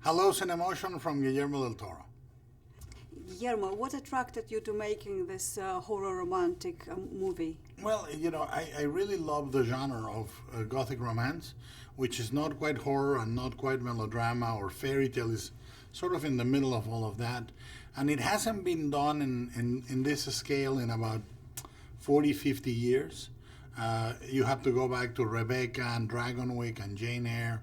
Hello, Sin Emotion from Gillermo del Toro. Guillermo, what attracted you to making this horror romantic movie? Well, I really love the genre of Gothic romance, which is not quite horror and not quite melodrama or fairy tale. Is sort of in the middle of all of that. And it hasn't been done in this scale in about 40, 50 years. You have to go back to Rebecca and Dragonwyck and Jane Eyre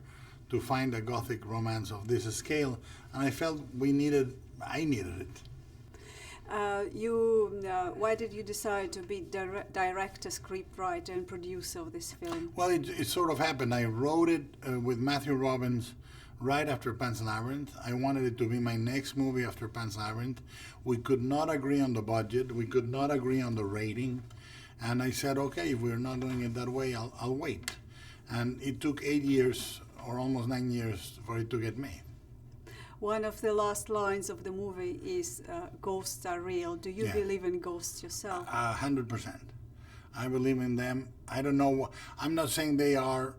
to find a Gothic romance of this scale. And I felt I needed it. Why did you decide to be director, scriptwriter, and producer of this film? Well, it sort of happened. I wrote it with Matthew Robbins right after Pan's Labyrinth. I wanted it to be my next movie after Pan's Labyrinth. We could not agree on the budget. We could not agree on the rating. And I said, okay, if we're not doing it that way, I'll wait. And it took 8 years, or almost 9 years, for it to get made. One of the last lines of the movie is, ghosts are real. Do you believe in ghosts yourself? 100%. I believe in them. I don't know. I'm not saying they are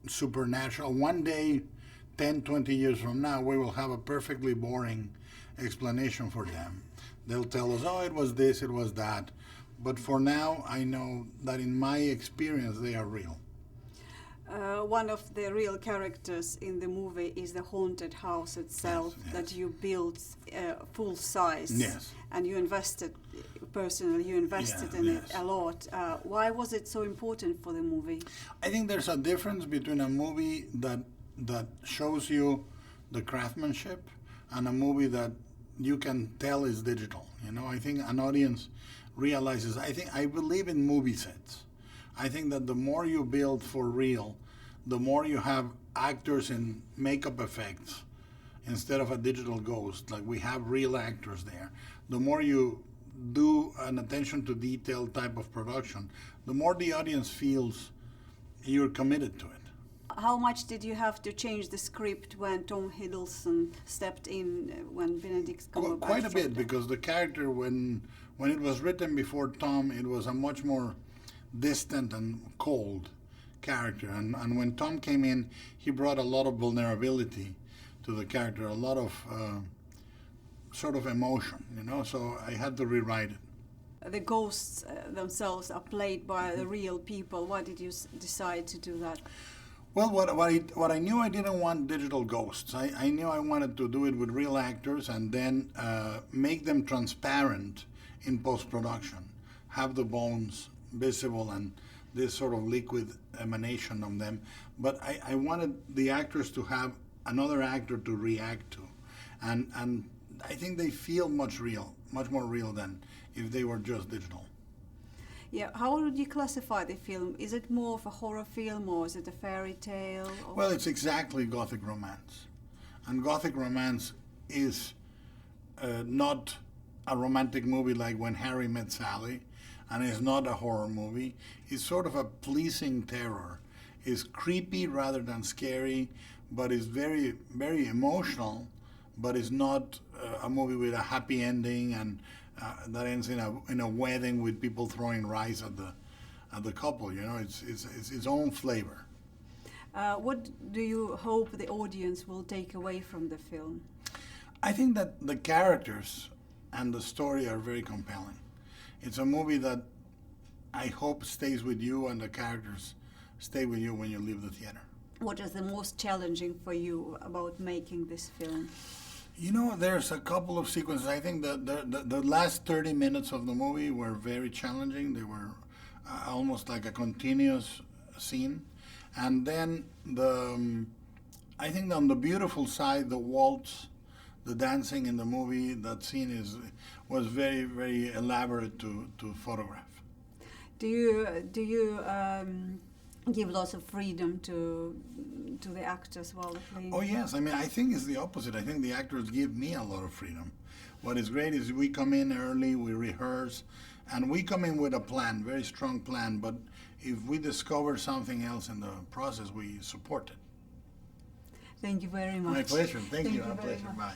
supernatural. One day, 10, 20 years from now, we will have a perfectly boring explanation for them. They'll tell us, oh, it was this, it was that. But for now, I know that in my experience, they are real. One of the real characters in the movie is the haunted house itself that you built full size. Yes. And you invested, personally, in it a lot. Why was it so important for the movie? I think there's a difference between a movie that shows you the craftsmanship and a movie that you can tell is digital. I think an audience realizes, I believe in movie sets. I think that the more you build for real, the more you have actors in makeup effects instead of a digital ghost. Like we have real actors there. The more you do an attention to detail type of production, the more the audience feels you're committed to it. How much did you have to change the script when Tom Hiddleston stepped in, when Benedict Cumberbatch? Quite a bit, because the character, when it was written before Tom, it was a much more distant and cold character. And when Tom came in, he brought a lot of vulnerability to the character, a lot of sort of emotion, so I had to rewrite it. The ghosts themselves are played by the real people. Why did you decide to do that? Well, what I knew, I didn't want digital ghosts. I knew I wanted to do it with real actors and then make them transparent in post-production, have the bones visible and this sort of liquid emanation of them. But I wanted the actors to have another actor to react to. And I think they feel much more real than if they were just digital. Yeah, how would you classify the film? Is it more of a horror film or is it a fairy tale? Well, it's exactly Gothic romance. And Gothic romance is not a romantic movie like When Harry Met Sally, and it's not a horror movie. It's sort of a pleasing terror. It's creepy rather than scary, but it's very, very emotional, but it's not a movie with a happy ending and that ends in a wedding with people throwing rice at the couple. It's its own flavor. What do you hope the audience will take away from the film? I think that the characters and the story are very compelling. It's a movie that I hope stays with you and the characters stay with you when you leave the theater. What is the most challenging for you about making this film? There's a couple of sequences. I think the last 30 minutes of the movie were very challenging. They were almost like a continuous scene. And then I think on the beautiful side, the waltz, the dancing in the movie, that scene was very, very elaborate to photograph. Do you give lots of freedom to the actors while they're playing? Oh yes, I think it's the opposite. I think the actors give me a lot of freedom. What is great is we come in early, we rehearse, and we come in with a plan, very strong plan, but if we discover something else in the process, we support it. Thank you very much. My pleasure. Thank you. My pleasure. Much. Bye.